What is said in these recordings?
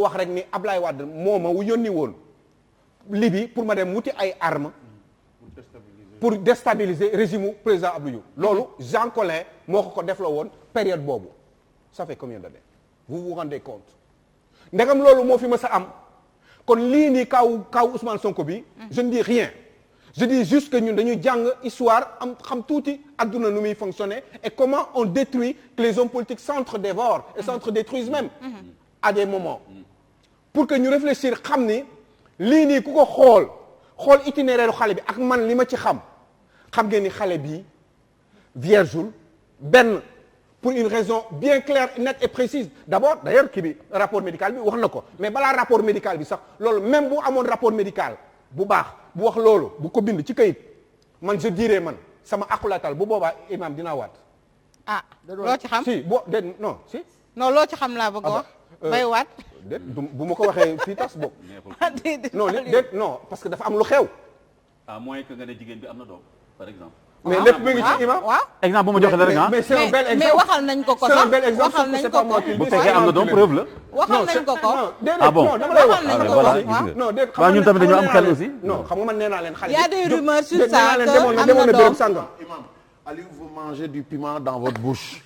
wax rek ni Ablaye Wade moo ma yónni woon Libye pour ma dem wuti ay armes pour déstabiliser régime u président Abdou Diouf loolu Jean Collin moo ko def la woon période boobu ça fait combien d'années vous vous rendez compte ndegam loolu moo fi mës a am kon lii nii kaw Ousmane Sonko bi je ne dis rien je dis juste que ñun dañuy jàng histoire am xam tuuti adduna nu muy fonctionner et comment on détruit que les hommes politiques s'entre-dévorent et s'entre-détruisent même à des moments pour que ñu réfléchir xam ni lii nii ku ko xool itinéraire xale bi ak man li ma ci xam ngeen ni xale bi viergeul benn pour une raison bien claire nette et précise d'abord d'ailleurs kii bi rapport médical bi wax na ko mais balaa rapport médical bi sax loolu même bu amoon rapport médical bu baax bu wax loolu bu ko bind ci kayit man je dirais man sama akulatal bu boobaa imam dinaa waat. ah loo ci xam si boo de non si. non loo ci xam laa bëgg wax. bay waat. déet bu ma ko waxee fii tas boobu. non parce que dafa am lu xew. à moins que nga ne jigéen bi am na doom par exemple. mais lépp mi ngi ci imam. exemple bu ma joxe la rek mais c'est un bel exemple mais waxal nañ ko ko sax waxal nañ ko ko bu fekkee am na doom preuve la. waxal nañ ko ko. ah bon non dama lay wax non déet waaw ñun tamit dañoo am xel aussi. non xam nga man nee naa leen xale. y a des rumeurs sur ça que am na demoon na béréb doom. sàngam. Aliou, vous mangez du piment dans votre bouche.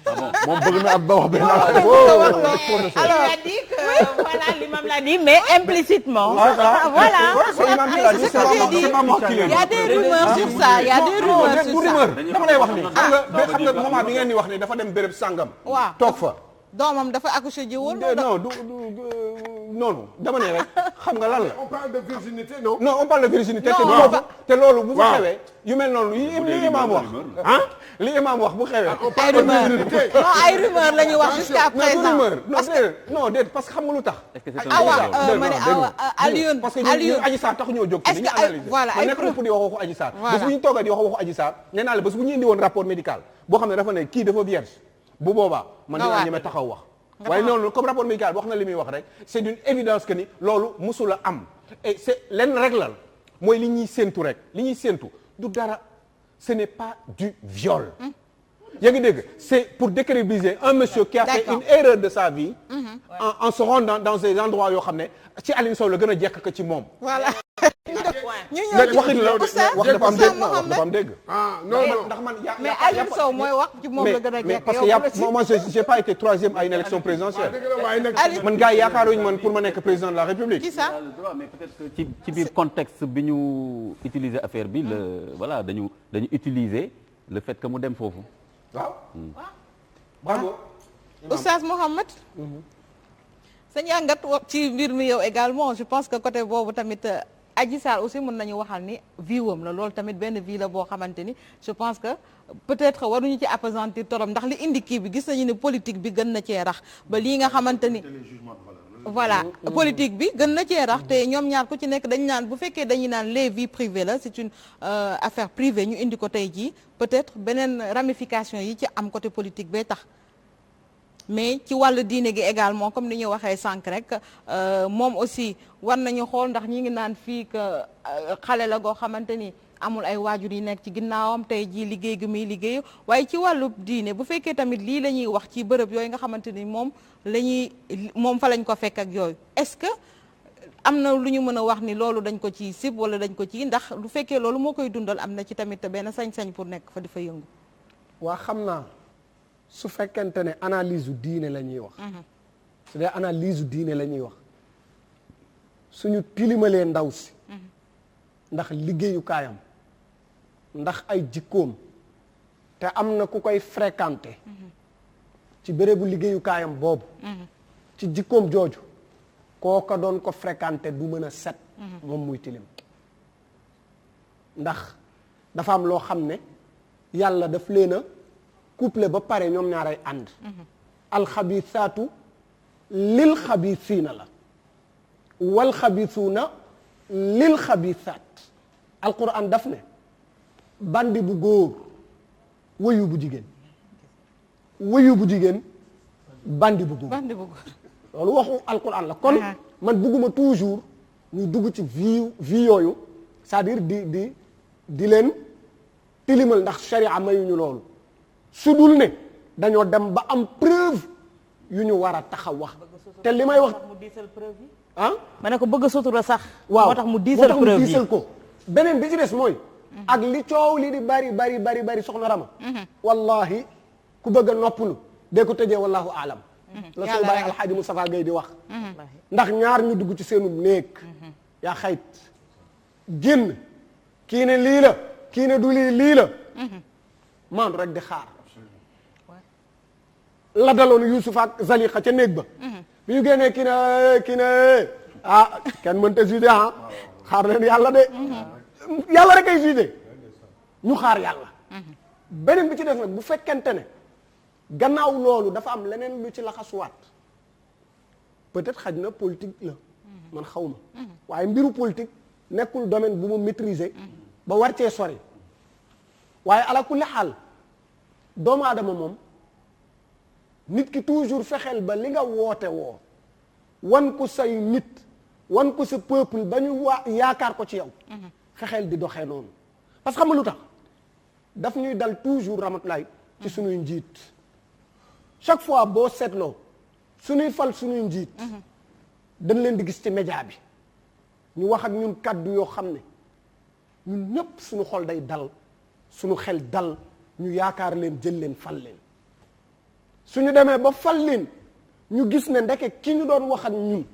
moom bëgg na ab ba wax benn alors il a dit que voilà l'imam l'a dit mais implicitement. voilà c'est ce que j'ai dit. Il y a des rumeurs sur ça il y a des rumeurs sur ça. dama lay wax ni xam nga moment bi ngeen di wax ni dafa dem béréb sàngam. waaw toog fa. doomam dafa accouché ji woon. non du noonu dama ne rek xam nga lan la. on parle de virginité non. non on parle de virginité. non te loolu bu fa xewee. yu mel noonu li imam wax. ah li imam wax bu xewee. ay rumeur non ay rumeur la ñuy wax jusqu'à présent. non déet parce que xam nga lu tax. awa ma ne awa Alioune parce que ñun Adji Sarr tax ñoo jóg. est-ce que ay voilà ay nekk pour di wax waxu Adji Sarr. bés bu ñu toogee di wax waxu Adji Sarr nee naa la bés bu ñu indi woon rapport médical boo xam ne dafa ne kii dafa vierge bu boobaa man dinaa ñeme taxaw wax. waaye noonu comme rapport médical wax na li muy wax rek c'est d'une évidence que ni loolu musula am et c'est lenn rek la mooy li ñuy séentu rek li ñuy séentu du dara ce n'est pas du viol. yaa ngi dégg c'est pour décrédibiliser un monsieur qui a fait une erreur de sa vie. en se rendant dans des endroits yoo xam ne ci Aliou Sow la gën a jekk ko ci moom. voilà. ñu waxin la wax dafa am dégg wax dafa am dégg. non ndax man mais Aliou Sow mooy wax ci moom la gën a jekk parce que moi j'ai pas été troisième à une élection présidentielle. man gars yi yaakaaruñu man pour ma nekk président de la République. qui ça mais peut-être que ci biir contexte bi ñu utiliser affaire bi voilà dañu utiliser le fait que mu dem foofu. waaw. bravo. Oustaz Mohamed. sa njàngat ci mbir mi yow également je pense que côté boobu tamit Adji Sarr aussi mën nañu waxal ni viwam la loolu tamit benn vie la boo xamante ni je pense que peut-être waruñu ci appesantir torop ndax li indi kii bi gis nañu ne politique bi gën na cee rax ba lii nga xamante ni voilà politique bi gën na cee rax te ñoom ñaar ku ci nekk dañu naan bu fekkee dañuy naan les vies privées la c'est une affaire privée ñu indi ko tey jii peut-être beneen ramification yi ci am côté politique bee tax mais ci wàllu diine gi également comme ni ñu waxee sànq rek moom aussi war nañu xool ndax ñi ngi naan fii que xale la goo xamante ni amul ay waajur yi nekk ci ginnaawam tey jii liggéey gi muy liggéeyu waaye ci wàllu diine bu fekkee tamit lii la ñuy wax ci bërëb yooyu nga xamante ni moom fa lañ ko fekk ak yooyu est-ce que am na lu ñu mën a wax ni loolu dañ ko ci sib wala dañ ko ci ndax lu fekkee loolu moo koy dundal am na ci tamit benn sañ-sañ pour nekk fa di fa yëngu. waa xam naa su fekkente ne analyse u diine la ñuy wax. su dee analyse u diine la ñuy wax suñu tilimalee ndaw si. ndax liggéeyukaayam ndax ay jikkoom te am na ku koy fréquenter. ci bérébu liggéeyukaayam boobu. ci jikkoom jooju kooka doon ko fréquenter du mën a set. moom muy tilim ndax dafa am loo xam ne yàlla daf leen a couple ba pare ñoom ñaaray ànd. alxabisaatu lil xabisiina la wal xabisuuna lil xabisaat alquran daf ne bandi bu góor wëyu bu jigéen wëyu bu jigéen bandi bu góor loolu waxu alquran la kon man bugguma toujours ñu dugg ci vie yooyu c'est-à-dire di leen tilimal ndax sharia mayuñu loolu su dul ne dañoo dem ba am preuve yu ñu war a taxaw wax te li may wax mu diisal preuve yi. ah ma ne ko bëgg sutura sax. waaw moo tax mu diisal preuve yi ko beneen bi ci des mooy ak li coow li di bari soxna Rama wallahi ku bëgg a noppalu dee ko tëjee wallahu alam la soo bàyyi alxaaji Moustapha Gueye di wax ndax ñaar ñu dugg ci seenu néeg yaa xayt génn kii ne lii la kii ne du lii la maandu rek di xaar la daloon Yuusuf ak Zaliqa ca néeg ba bi ñu génnee kii ne kenn mënta jude xaar leen yàlla de yàlla rek ay jude ñu xaar yàlla beneen bi ci def nag bu fekkente ne gannaaw loolu dafa am leneen lu ci laxasuwaat peut-être xaj na politique la man xaw ma waaye mbiru politique nekkul domaine bu mu maîtriser ba war cee sori waaye ala kulli xaal doomu aadama moom nit ki toujours fexeel ba li nga woote woo wan ko say nit wan ko sa peuple ba ñu yaakaar ko ci yow fexeel di doxee noonu parce que xam nga lu tax daf ñuy dal toujours ramatulaay ci suñuy njiit chaque fois boo seetloo suñuy fal suñuy njiit dañ leen di gis ci média bi ñu wax ak ñun kàddu yoo xam ne ñun ñëpp suñu xol day dal suñu xel dal ñu yaakaar leen jël leen fal leen suñu demee ba fal leen ñu gis ne ndeke ki ñu doon wax ak ñun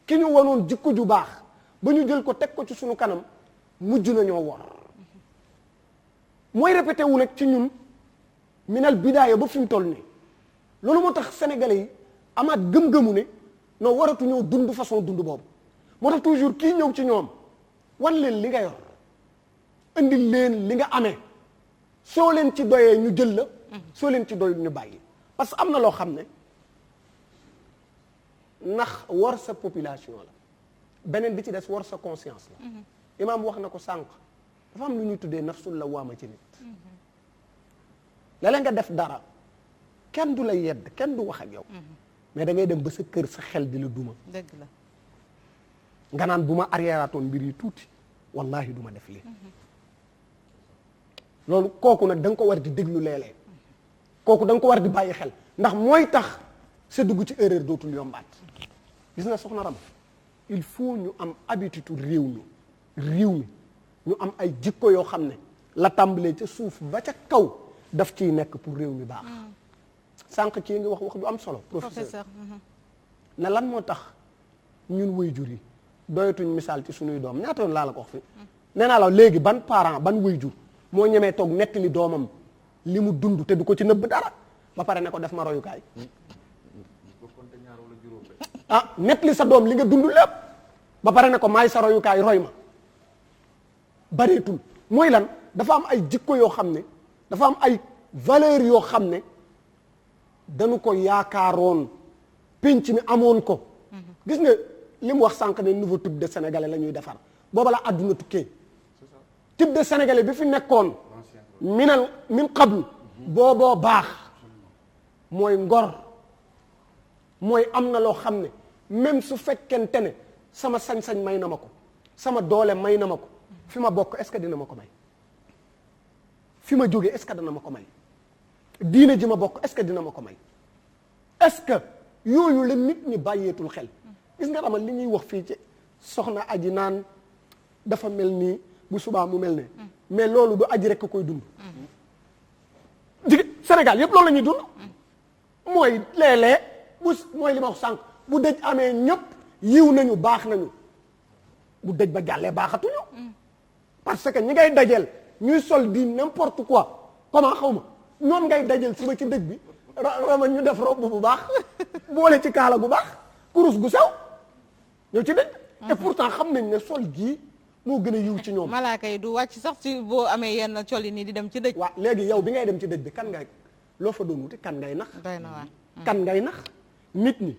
ki ñu wanoon jikko ju baax ba ñu jël ko teg ko ci suñu kanam mujj nañoo wor mooy répété wu nag ci ñun minal bidaaya ba fi mu toll nii loolu moo tax sénégalais yi amaat gëm-gëmu ne non waratu ñoo dund façon dund boobu moo tax toujours kii ñëw ci ñoom wan leen li nga yor indi leen li nga amee soo leen ci doyee ñu jël la soo leen ci doy ñu bàyyi parce que am na loo xam ne ndax war sa population la beneen bi ci des war sa conscience la imaam wax na ko sànq dafa am lu ñuy tuddee nafsul lawaama ci nit léeg-léeg nga def dara kenn du la yedd kenn du wax ak yow mais da ngay dem ba sa kër sa xel di la duma dëgg la nga naan bu ma arrièreatoon mbir yi tuuti wallahi du ma def lii loolu kooku nag da nga ko war di déglu léeg-léeg kooku da nga ko war di bàyyi xel ndax mooy tax sa dugg ci erreur dootul yombaat gis nga soxna Rama il faut ñu am habitude réew mi ñu am ay jikko yoo xam ne la tàmbalee ca suuf ba ca kaw daf ciy nekk pour réew mi baax sànq kii ngi wax ju am solo professeur ne lan moo tax ñun waajur yi doyatuñ misaal ci suñuy doom ñaata yoon laa la ko wax fi nee naa la léegi ban parent ban waajur moo ñemee toog nettali doomam li mu dund te du ko ci nëbb dara ba pare ne ko def ma royukaay nettali sa doom li nga dund lépp ba pare ne ko maay sa royukaay roy ma bareetul mooy lan dafa am ay jikko yoo xam ne dafa am ay valeur yoo xam ne dañu ko yaakaaroon penc mi amoon ko gis nga li mu wax sànq ne nouveau type de sénégalais la ñuy defar booba la àdduna tukkee type de sénégalais bi fi nekkoon min qablu booboo baax mooy ngor mooy am na loo xam ne même su fekkente ne sama sañ-sañ may na ma ko sama doole may na ma ko fi ma bokk est-ce que dina ma ko may fi ma jógee est-ce que dina ma ko may diine ji ma bokk est-ce que dina ma ko may est-ce que yooyu la nit ñi bàyyeetul xel gis nga xamal li ñuy wax fii ci soxna aji naan dafa mel nii bu subaa mu mel ne mais loolu du aji rek koy dund Sénégal yépp loolu la ñuy dund mooy léeg-léeg mooy li ma wax sànq bu dëj amee ñëpp yiw nañu baax nañu bu dëj ba jàllee baaxatuñu parce que ñi ngay dajeel ñuy sol di n'importe quoi comment xaw ma ñoom ngay dajeel suba ci dëj bi rama ñu def robe bu baax boole ci kaala gu baax kurus gu sew ñëw ci dëj et pourtant xam nañ ne sol gii moo gën a yiw ci ñoom malaaka yi du wàcc sax ci boo amee yenn col yi nii di dem ci dëj waaw léegi yow bi ngay dem ci dëj bi kan ngay loo fa doon wuti kan ngay nax doy na waar kan ngay nax nit ñi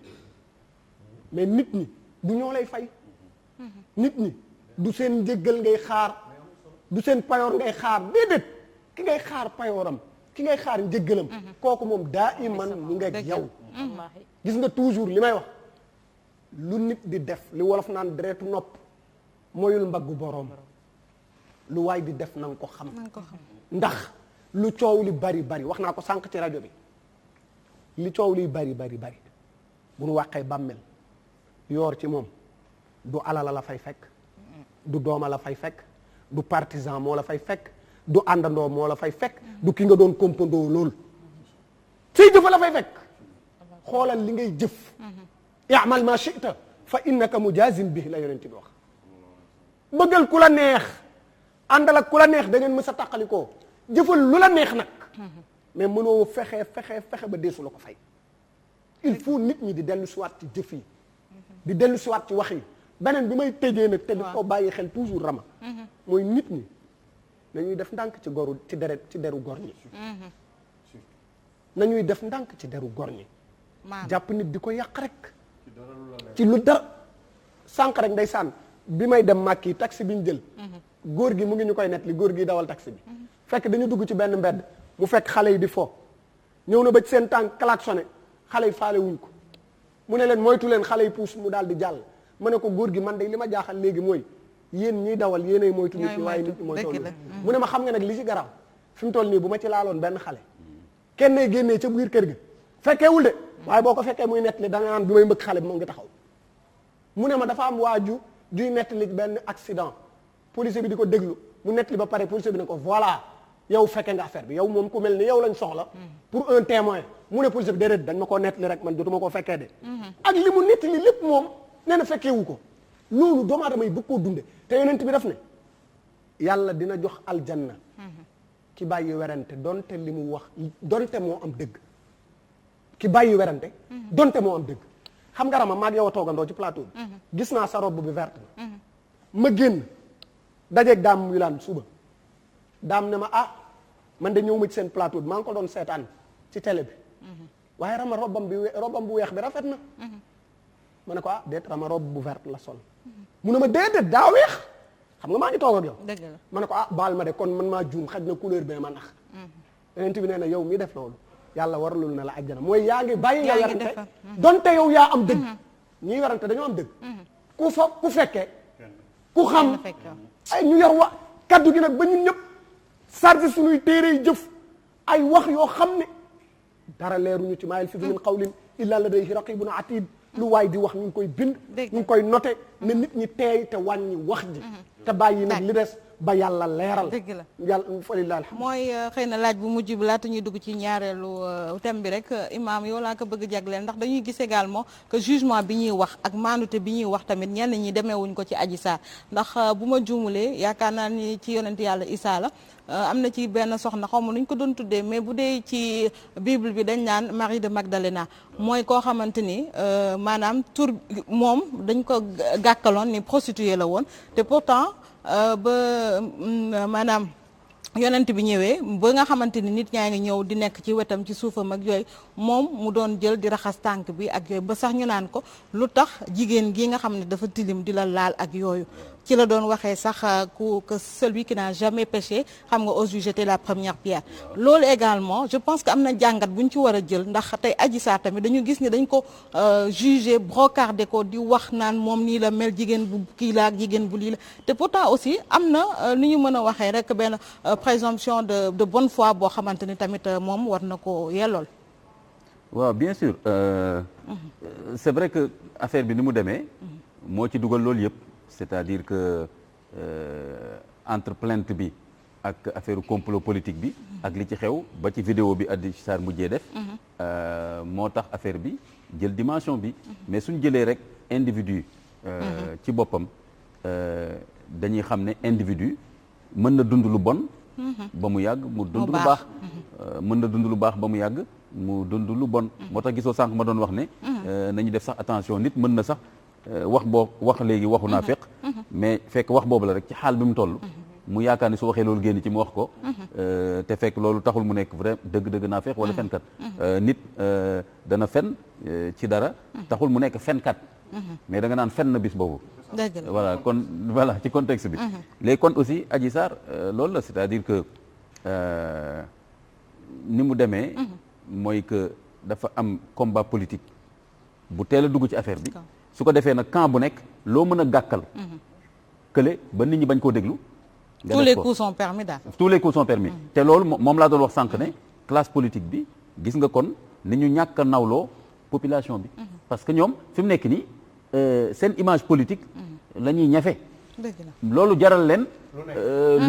mais nit ñi du ñoo lay fay nit ñi du seen njëggal ngay xaar du seen payoor ngay xaar déedéet ki ngay xaar payooram ki ngay xaar njëggalam kooku moom daa iman mu nga yow gis nga toujours li may wax lu nit di def li wolof naan deretu nopp mooyul mbaggu boroom lu waay di def na nga ko xam ndax lu coow li bari bari wax naa ko sànq ci rajo bi li coow liy bari bu nu wàqee bàmmel yoor ci moom du alala la fay fekk du dooma la fay fekk du partisan moo la fay fekk du àndandoo moo la fay fekk du ki nga doon kompandoo lool say jëfa la fay fekk xoolal li ngay jëf i'mal ma shi'ta fa innaka mujazin bihi la yonent bi wax bëggal ku la neex àndal ak ku la neex da ngeen mës a tàqalikoo jëfal lu la neex nag mais mënoo fexe ba deesu la ko fay il faut nit ñi di dellu siwaat ci jëf yi di dellu siwaat ci wax yi beneen bi may tëjee nag te di ko bàyyi xel toujours rama mooy nit ñi nañuy def ndànk ci deru gor ñi nañuy def ndànk ci deru gor ñi jàpp nit di ko yàq rek ci lu dara sànq rek ndeysaan bi may dem Màkki taxi bi ñu jël góor gi mu ngi ñu koy net li góor gi dawal taxi bi fekk dañu dugg ci benn mbedd mu fekk xale yi di fo ñëw na ba ci seen tànk klaxonné xale yi faale wuñ ko mu ne leen moytu leen xale yi puus mu daal di jàll ma ne ko góor gi man de li ma jaaxal léegi mooy yéen ñiy dawal yéenay moytu nit ñi waaye nit ñi mooy toll mu ne ma xam nga nag li ci garaaw fi mu toll nii bu ma ci laaloon benn xale kenn génnee ca biir kër ga fekkeewul de waaye boo ko fekkee muy nettali da nga naan bi may mbëkk xale bi moo ngi taxaw mu ne ma dafa am waaju juy nettali benn accident policier bi di ko déglu mu nettali ba pare policier bi ne ko voilà yow fekke nga affaire bi yow moom ku mel ni yow lañ soxla pour un témoin mu ne policier bi déedéet dañ ma koo nettali rek man jotuma koo fekkee de ak li mu nettali lépp moom nee na fekkeewu ko loolu doomu aadama yi bëgg koo dunde te yonent bi daf ne yàlla dina jox aljanna ki bàyyi werante donte li mu wax donte moo am dëgg ki bàyyi werante donte moo am dëgg xam nga rama maag yow a toogandoo ci plateau bi gis naa sa robe bi verte na ma génn dajeeg daam wilaan suba daam ne ma man de ñëw ma ci seen plateau bi maa ngi ko doon seetaan ci télé bi waaye rama robam bu weex bi rafet na ma ne ko déet rama robe bu verte la sol mu ne ma déedéet daa weex xam nga maa ngi toog ak yow ma ne ko baal ma de kon man maa juum xaj na couleur bi ma nax yonent bi nee na yow mi def loolu yàlla waralul na la àjjana mooy yaa ngi bàyyi nga werante donte yow yaa am dëgg ñiy werante dañoo am dëgg ku fekkee ku xam ay ñu yor wa kaddu gi nag ba ñun ñëpp chargé suñuy téere jëf ay wax yoo xam ne dara leeruñu ci maa yalfizu min qawlin illa ladayhi raqibun atid lu waay di wax ñu ngi koy bind ñu ngi koy noté ne nit ñi teey te wàññi wax ji te bàyyi nag li des ba yàlla leeral dëgg la yàlla fa lillahi alhamd mooy xëy na laaj bu mujj bi laata ñuy dugg ci ñaareelu thème bi rek imaam yow laa ko bëgg jagleel ndax dañuy gis également que jugement bi ñuy wax ak maanute bi ñuy wax tamit ñenn ñi demeewuñ ko ci Adji Sarr ndax bu ma juumulee yaakaar naa ni ci yonent yàlla Isaa la am na ci benn soxna xaw ma nuñ ko doon tuddee mais bu dee ci bible bi dañ naan Marie de Magdalena mooy koo xamante ni maanaam tur moom dañ ko gàkkaloon ni prostituée la woon te pourtant ba maanaam yonent bi ñëwee ba nga xamante ni nit ñaa ngi ñëw di nekk ci wetam ci suufam ak yooyu moom mu doon jël di raxas tànk bi ak yooyu ba sax ñu naan ko lu tax jigéen gi nga xam ne dafa tilim di la laal ak yooyu ci la doon waxee sax que celui qui n'a jamais péché xam nga ose jeter la première pierre loolu également je pense que am na jàngat bu ñu ci war a jël ndax tey Adji Sarr tamit dañu gis ni dañ ko jugé brocardé ko di wax naan moom nii la mel jigéen bu kii la ak jigéen bu lii la te pourtant aussi am na ni ñu mën a waxee rek benn présomption de bonne foi boo xamante ni tamit moom war na ko yellool. waaw bien sûr c'est vrai que affaire bi ni mu demee moo ci dugal loolu yëpp c'est-à-dire que entre plainte bi ak affaire complot politique bi ak li ci xew ba ci vidéo bi Adji Sarr mujjee def moo tax affaire bi jël dimension bi mais suñ jëlee rek individu ci boppam dañuy xam ne individu mën na dund lu bon ba mu yàgg mu dund lu baax mën na dund lu baax ba mu yàgg mu dund lu bon moo tax gisoo sànq ma doon wax ne nañu def sax attention nit mën na sax wax léegi waxu naa fekk mais fekk wax boobu la rek ci xaal bi mu toll mu yaakaar ni su waxee loolu génn ci mu wax ko te fekk loolu taxul mu nekk vrai dëgg-dëgg naa fekk wala fenkat nit dana fen ci dara taxul mu nekk fenkat mais da nga naan fen na bis boobu voilà kon voilà ci contexte bi léegi kon aussi Adji Sarr loolu la c'est-à-dire que ni mu demee mooy que dafa am combat politique bu teel a dugg ci affaire bi su ko defee nag camp bu nekk loo mën a gàkkal kële ba nit ñi bañ koo déglu tous les coups sont permis daal tous les coups sont permis te loolu moom laa doon wax sànq ne classe politique bi gis nga kon ni ñu ñàkk a nawloo population bi. parce que ñoom fi mu nekk nii seen image politique la ñuy ñafe. dëgg la loolu jaral leen.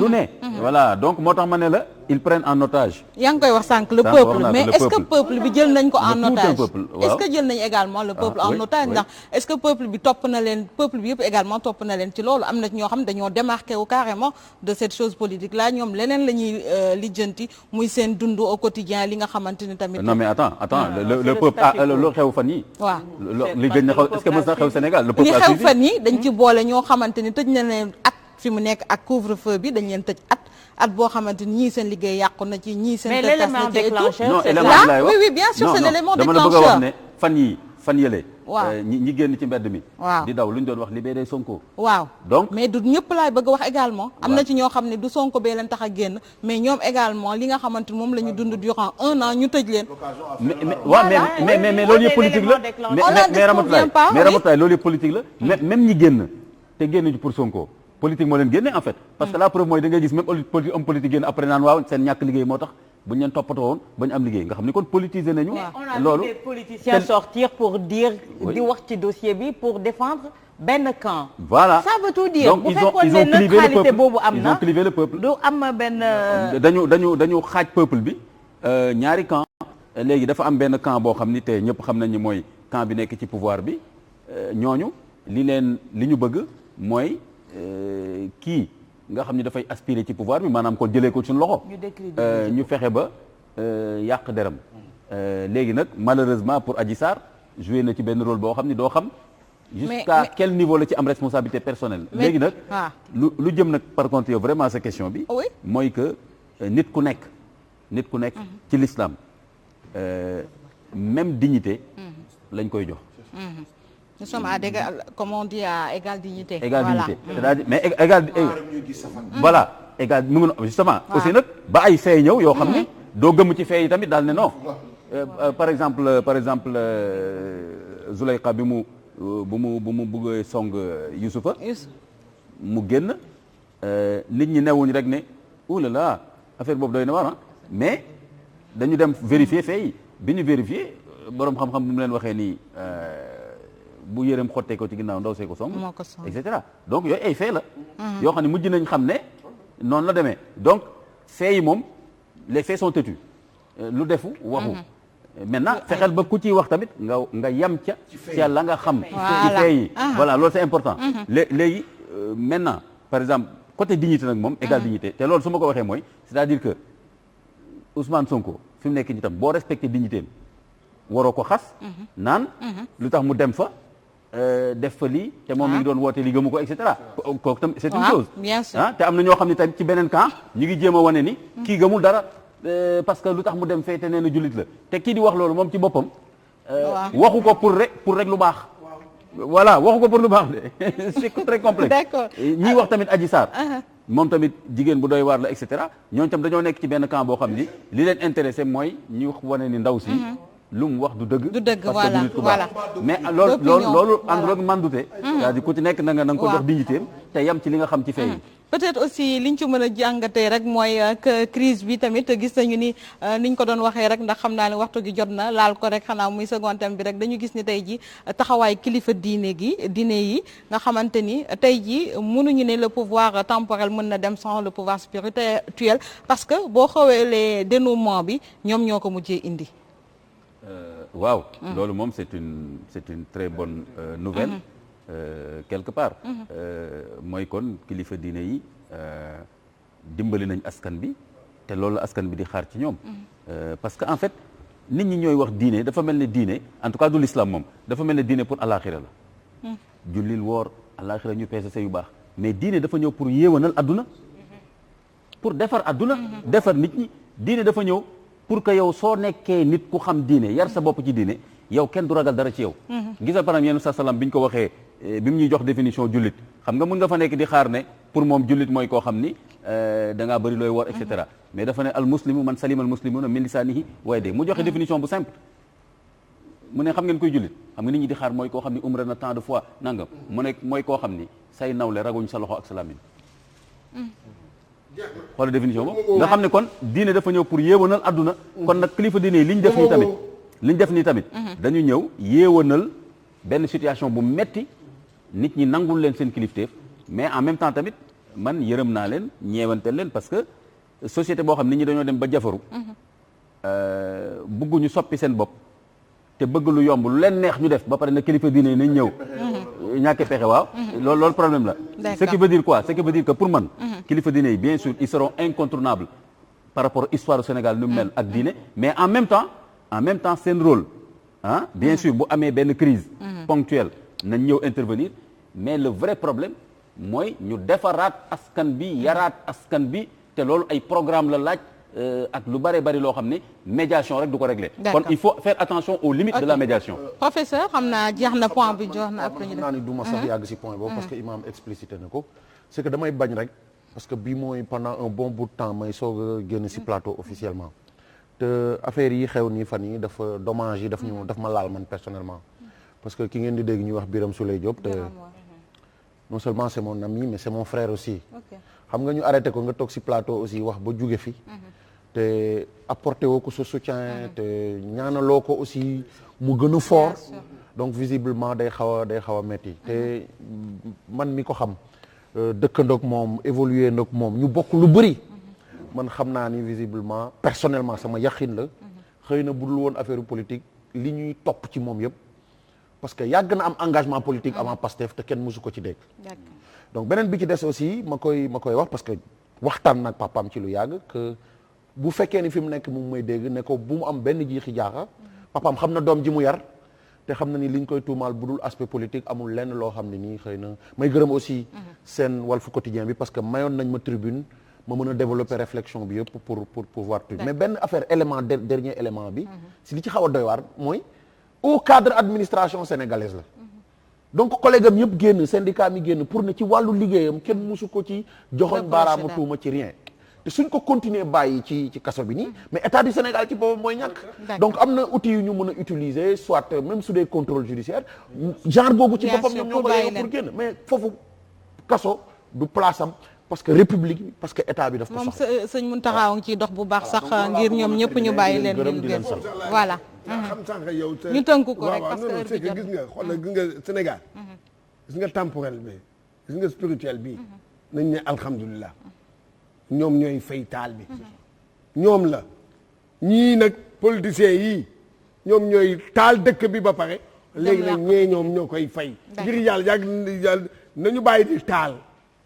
lu ne. voilà donc moo tax ma ne la ils prennent en otage. yaa ngi koy wax sànq le peuple mais est-ce que peuple bi jël nañ ko en otage est-ce que jël nañ également le peuple en otage ndax est-ce que peuple bi topp na leen peuple bi yëpp également topp na leen ci loolu am na ñoo xam dañoo démarqué wu carrément de cette chose politique là ñoom leneen la ñuy lijjanti muy seen dund au quotidien li nga xamante ni tamit. non mais attends le peuple lu xew fan yi waaw li gën na xew est-ce que mës na xew Sénégal le peuple li xew fan yi dañ ci boole ñoo xamante ni tëj na leen at fi mu nekk ak couvre-feu bi dañ leen tëj at boo xamante ni ñii seen liggéey yàqu na ci ñii seen. mais l'élément déclencheur non c'est élément là oui bien sûr c'est l'élément dama la bëgg a déclencheur. wax ne fan yële. waaw ñi génn ci mbedd mi. waaw di daw lu ñu doon wax libéré Sonko. waaw donc mais du ñëpp laay bëgg a wax également. am na ci ñoo xam ne du Sonko bee leen tax a génn mais ñoom également li nga xamante ni moom la ñu dund durant 1 an ñu tëj leen. mais loolu yëpp politique la. mais Ramatoulaye loolu yëpp politique la. même ñi génn te génn ci pour Sonko. politique moo leen génne en fait parce que la preuve mooy da ngay gis même homme politique génn après naan waaw seen ñàkk liggéey moo tax bu ñu leen toppatoo woon ba ñu am liggéey nga xam ni kon politiser nañu. loolu on a vu des politiciens sortir pour dire di wax ci dossier bi pour défendre benn camp. voilà ça veut tout dire donc bu fekkoon ne neutralité boobu am ils na ont clivé le peuple. du am benn. dañu xaaj peuple bi ñaari camp léegi dafa am benn camp boo xam ni te ñëpp xam nañ ni mooy camp bi nekk ci pouvoir bi ñooñu li ñu bëgg mooy. kii nga xam ni dafay aspirer ci pouvoir bi maanaam kon jëlee ko suñu loxo. ñu fexe ba yàq deram léegi nag malheureusement pour Adji Sarr joué na ci benn rôle boo xam ni doo xam. jusqu'à quel niveau la ci am responsabilité personnelle. léegi nag lu jëm nag par contre yow vraiment sa question bi. mooy que nit ku nekk ci l'islam même dignité lañ koy jox. Nous sommes à comme on dit à égale dignité. Égale dignité c'est-à-dire mais égal voilà égal mu ngi justement aussi nag ba ay fee ñëw yoo xam ni doo gëm ci fee yi tamit daal ne non par exemple Zuleyxa bi mu bëggee song Youssoufa mu génn nit ñi newuñ rek ne oulala affaire boobu doy na war mais dañu dem vérifier fee yi bi ñu vérifier boroom xam-xam bi mu leen waxee nii bu yërëm xottee ko ci ginnaaw ndaw see ko song et cetera donc yooyu ay fee la yoo xam ne mujj nañ xam ne noonu la demee donc fee yi moom les faits sont têtus lu defu waxu maintenant fexeel ba ku ciy wax tamit nga yam ca la nga xam ci fee yi voilà loolu c'est important léegi maintenant par exemple côté dignité nag moom égale dignité te loolu su ma ko waxee mooy c'est-à-dire que Ousmane Sonko fi mu nekk ni tam boo respecté dignité waroo ko xas naan lu tax mu dem fa def fa lii te moom mi ngi doon woote li gëmu ko et cetera kooku tam c'est une chose te am na ñoo xam ne tamit ci beneen camp ñu ngi jéem a wane ni kii gëmul dara parce que lu tax mu dem fee te nee na jullit la te kii di wax loolu moom ci boppam waxu ko pour rek lu baax voilà waxu ko pour lu baax de c'est très complexe d'accord ñiy wax tamit Adji Sarr moom tamit jigéen bu doy waar la et cetera ñooñu tam dañoo nekk ci benn camp boo xam ni li leen intéressé mooy ñu wane ni ndaw si lu mu wax du dëgg voilà mais loolu àndul ak mandute c'est-à-dire ku ci nekk na nga ko jox dignitéem te yam ci li nga xam ci fee yi peut-être aussi liñ ci mën a jàngatee rek mooy que crise bi tamit gis nañu ni niñ ko doon waxee rek ndax xam naa ne waxtu gi jot na laal ko rek xanaa muy second thème bi rek dañu gis ni tey ji taxawaay kilifa diine yi nga xamante ni tey ji mënuñu ne le pouvoir temporel mën na dem sans le pouvoir spirituel parce que boo xawee les dénouement bi ñoom ñoo ko mujjee indi waaw loolu moom c'est une très bonne nouvelle quelque part mooy kon kilifa diine yi dimbali nañ askan bi te loolu askan bi di xaar ci ñoom parce que en fait nit ñi ñooy wax diine dafa mel ne diine en tout cas du l'islam moom dafa mel ne diine pour alaxira la jullil woor alaxira ñu peese sa yu baax mais diine dafa ñëw pour yéewanal adduna pour defar adduna defar nit ñi diine dafa ñëw pour que yow soo nekkee nit ku xam diine yar sa bopp ci diine yow kenn du ragal dara ci yow gisal par exemple yenn sa salam bi ñu ko waxee bi mu ñuy jox définition jullit xam nga mun nga fa nekk di xaar ne pour moom jullit mooy koo xam ni da ngaa bëri looy wor et cetera mais dafa ne al muslimu man salima al muslimuna min lisanihi wa yadihi mu joxe définition bu simple mu ne xam ngeen koy jullit xam nga nit ñi di xaar mooy koo xam ni umra na tant de fois nangam mu ne mooy koo xam ni say nawle raguñ sa loxo ak sa làmmiñ xoolal définition boobu nga xam ne kon diine dafa ñëw pour yéewanal adduna kon nag kilifa diine yi li ñu def nii tamit li ñu def nii tamit. dañu ñëw yéewanal benn situation bu metti nit ñi nangul leen seen kilifteef mais en même temps tamit man yërëm naa leen ñeewanteel leen parce que société boo xam nit ñi dañoo dem ba jafaru. bëgguñu soppi seen bopp te bëgg lu yomb lu leen neex ñu def ba pare na kilifa diine yi nañ ñëw. ñàkkee pexe waaw. loolu problème la. ce qui veut dire quoi ce qui veut dire que pour man. kilifa diine yi bien sûr ils seront incontournables par rapport histoire du Sénégal nu mu mel ak diine mais en même temps seen rôle ah bien sûr bu amee benn crise ponctuelle nañ ñëw intervenir mais le vrai problème mooy ñu defaraat askan bi yaraat askan bi te loolu ay programme la laaj ak lu bari loo xam ne médiation rek du ko régler kon il faut faire attention aux limites de la médiation. Professeur xam naa jeex na point bi jox na après ñu naa ni du ma sax yàgg si point boobu parce que imam explicité na ko c'est que damay bañ rek parce que bii mooy pendant un bon bout de temps may soog a génn si plateau officiellement te affaire yi xew nii fan yi dafa dommage yi daf ma laal man personnellement parce que ki ngeen di dégg ñuy wax Birame Souleye Diop te non seulement c'est mon ami mais c'est mon frère aussi xam nga ñu arrêté ko nga toog si plateau aussi wax ba jóge fi te apporté woo ko sa soutien te ñaanaloo ko aussi mu gën a fort donc visiblement day xaw a metti te man mi ko xam dëkkandoog moom évoluer ndoog moom ñu bokk lu bëri man xam naa ni visiblement personnellement sama yaqin la xëy na budul woon affaire politique li ñuy topp ci moom yëpp parce que yàgg na am engagement politique avant Pastef te kenn mësu ko ci dégg donc beneen bi ci des aussi ma koy wax parce que waxtaan nag papaam ci lu yàgg que bu fekkee ni fi mu nekk mu ngi may dégg ne ko bu mu am benn jiixi jaaxa papaam xam na doom ji mu yar te xam na ni liñ koy tuumaal bu dul aspect politique amul lenn loo xam ne nii xëy na may gërëm aussi seen Walf Quotidien bi parce que mayoon nañ ma tribune ma mën a développer réflexion bi yëpp pour pouvoir tuuti mais benn affaire dernier élément bi si li ci xaw a doy waar mooy au cadre administration sénégalaise la donc collègue am yëpp génn syndicat mi génn pour ne ci wàllu liggéeyam kenn musu ko ci joxoñ baaraamu tuuma ci rien te suñ ko continuer bàyyi ci kaso bi nii mais état du Sénégal ci boppam mooy ñàkk donc am na outils yu ñu mën a utiliser soit même sous des contrôles judiciaires genre boobu ci boppam ñoom ñoo ko yeeyoo pour génn mais foofu kaso du place am parce que république parce que état bi daf ko soxla moom sëñ Mountakha ngi ciy dox bu baax sax ngir ñoom ñëpp ñu bàyyi leen ñu gën voilà xam sànq yow ñu tënk ko rek parce non c'est que que gis nga xoolal gis nga Sénégal gis nga temporel bi gis nga spirituel bi nañ ne alhamdulilah ñoom ñooy fay taal bi ñoom la ñii nag politiciens yii ñoom ñooy taal dëkk bi ba pare léegi nag ñee ñoom ñoo koy fay ngir yàlla yàgg nañu bàyyi di taal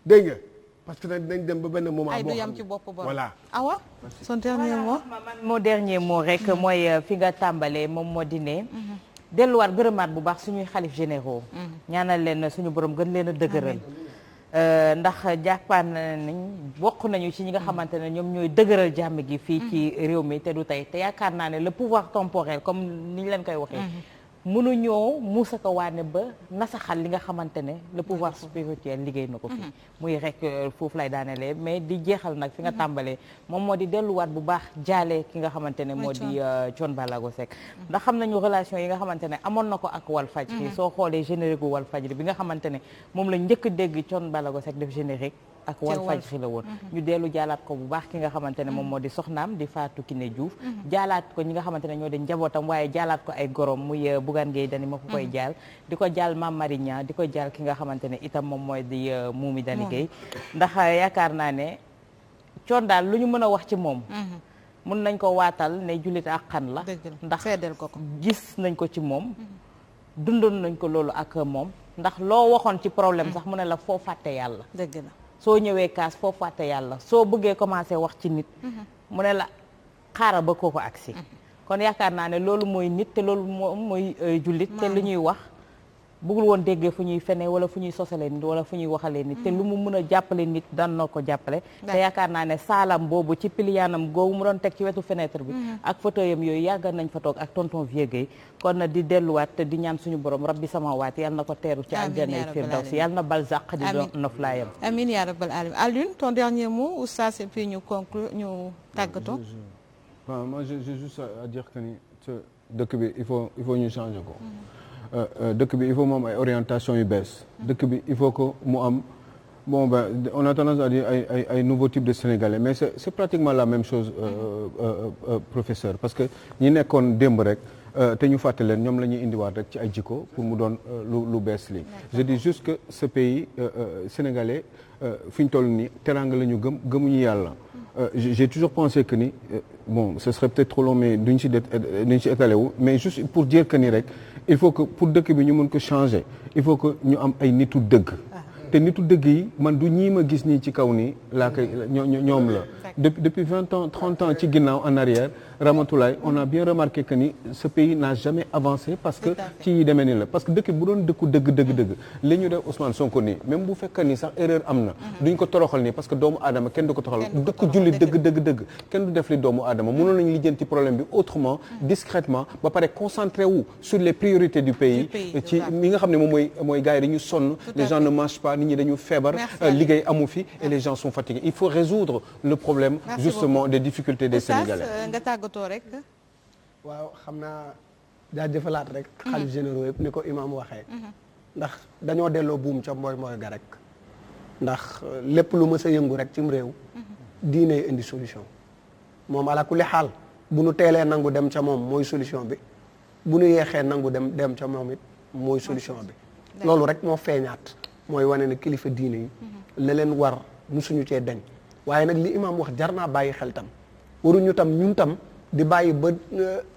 dégg nga parce que nañ dem ba benn moment ay boo du xam yam ci bopp ba voilà awa son dernier mot mon dernier mot rek mooy fi nga tàmbalee moom moo di ne delluwaat gërëmaat bu baax suñuy xalif généraux ñaanal leen suñu borom gën leen a dëgëral ndax jàppaan nañ bokk nañu ci ñi nga xamante ne ñoom ñooy dëgëral jàmm gi fii ci réew mi te du tey te yaakaar naa ne le pouvoir temporel comme ni ñu leen koy waxee mënuñoo muusa ko waane ba nasaxal li nga xamante ne le pouvoir spirituel liggéey na ko fi muy rek foofu lay daanelee mais di jeexal nag fi nga tàmbalee moom moo di delluwaat bu baax jaale ki nga xamante ne moo di Thione Ballago Seck ndax xam nañu relation yi nga xamante ne amoon na ko ak Walfadjri soo xoolee générique gu Walfadjri bi nga xamante ne moom la njëkk dégg Thione Ballago Seck def générique ak Walfadjri la woon ñu dellu jaalaat ko bu baax ki nga xamante ne moom moo di soxnaam di Fatou Kiné Diouf jaalaat ko ñi nga xamante ne ñoo di njabootam waaye jaalaat ko ay gorom muy Bougane Gueye Dany ma ko koy jaal di ko jaal Mame Marie Niang di ko jaal ki nga xamante ne itam moom mooy di Moumi Dany Gueye ndax yaakaar naa ne Thione daal lu ñu mën a wax ci moom mun nañ ko waatal ne jullit ak xan la ndax seedeel ko gis nañ ko ci moom dundoon nañ ko loolu ak moom ndax loo waxoon ci problème sax mu ne la foo fàtte yàlla dëgg la soo ñëwee kaas foo fàtte yàlla soo bëggee commencé wax ci nit mu ne la xaaral ba kooko agsi kon yaakaar naa ne loolu mooy nit te loolu mooy jullit te lu ñuy wax bëggul woon déggee fu ñuy fene wala fu ñuy sosalee nit wala fu ñuy waxalee nit te lu mu mën a jàppale nit daan na ko jàppale te yaakaar naa ne saalam boobu ci piliyaanam googu mu doon teg ci wetu fenêtre bi ak fauteuilam yooyu yàgg nañ fa toog ak tonton Vieux Guèye kon na di delluwaat te di ñaan suñu borom rabbi samawaat yàlla na ko teeru ci aljanna firdawsi yàlla na balzaq di doon noflaayam amiin yaa rabbal alamin Alioune ton dernier mot oustaz et puis ñu conclure ñu tàggatoo moi j'ai juste à dire que ni dëkk bi il faut ñu changer ko dëkk bi il faut mu am ay orientation yu bees dëkk bi il faut que mu am bon ben on a tendance à dire ay nouveau type de Sénégalais mais c'est pratiquement la même chose professeur parce que ñi nekkoon démb rek te ñu fàtte leen ñoom la ñuy indiwaat rek ci ay jikko pour mu doon lu bees li je dis juste que ce pays sénégalais fi ñu toll nii teraanga la ñu gëmuñu yàlla j'ai toujours pensé que ni bon ce serait peut-être trop long mais duñ ci étalé wu mais juste pour dire que ni rek il faut que pour dëkk bi ñu mën ko changer il faut que ñu am ay nitu dëgg te nitu dëgg yi man du ñii ma gis nii ci kaw nii laa koy ñoom la depuis 20 ans 30 ans ci ginnaaw en arrière Ramatoulaye on a bien remarqué que ni ce pays n'a jamais avancé parce que ci yi demee ni la parce que dëkk bu doon dëkku dëgg li ñu def Ousmane Sonko nii même bu fekkee ni sax erreur am na duñ ko toroxal nii parce que doomu aadama kenn du ko toroxal dëkk julli dëgg kenn du def li doomu aadama mënoon nañu lijjanti problème bi autrement discrètement ba pare concentré wu sur les priorités du pays ci mi nga xam ne moom mooy gars yi dañu sonn les gens ne mangent pas nit ñi dañu feebar liggéey amu fi et les gens sont fatigués il faut résoudre le problème justement des difficultés des Sénégalais rek waaw xam naa jaajëfalaat rek xalif généraux yëpp ni ko imaam waxee ndax dañoo delloo buum ca mooy ga rek ndax lépp lu mës a yëngu rek cim réew diine indi solution moom ala kulli xaal bu nu teelee nangu dem ca moom mooy solution bi bu nu yeexee nangu dem ca moom it mooy solution bi loolu rek moo feeñaat mooy wane ne kilifa diine yi la leen war musuñu cee deñ waaye nag li imaam wax jar naa bàyyi xel tam waruñu tam ñun tam di bàyyi ba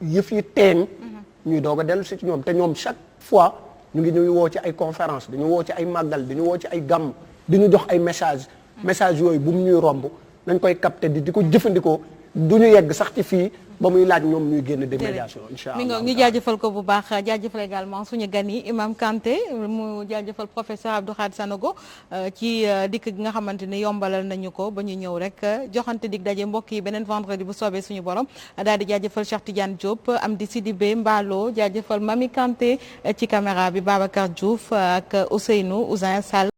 yëf yi teeñ ñuy doog a dellu si ci ñoom te ñoom chaque fois ñu ngi ñuy woo ci ay conférence dañu woo ci ay màggal dañu woo ci ay gàmm di ñu jox ay message yooyu bu mu ñuy romb nañ koy capter di ko jëfandikoo du ñu yegg sax ci fii ba muy laaj ñoom ñuy génn de médiation incha allah ñu jaajëfal ko bu baax jaajëfal également suñu gan yi Imam Kanté mu jaajëfal professeur Abdou Khadre Sanogo ci dikk gi nga xamante ni yombalal nañu ko ba ñu ñëw rek joxante dig daje mbokk yi beneen vendredi bu soobee suñu borom daal di jaajëfal Cheikh Tidiane Diop Amdi Sidibé Mballo jaajëfal Mami Kanté ci caméra bi Babacar Diouf ak Ousseynou Sall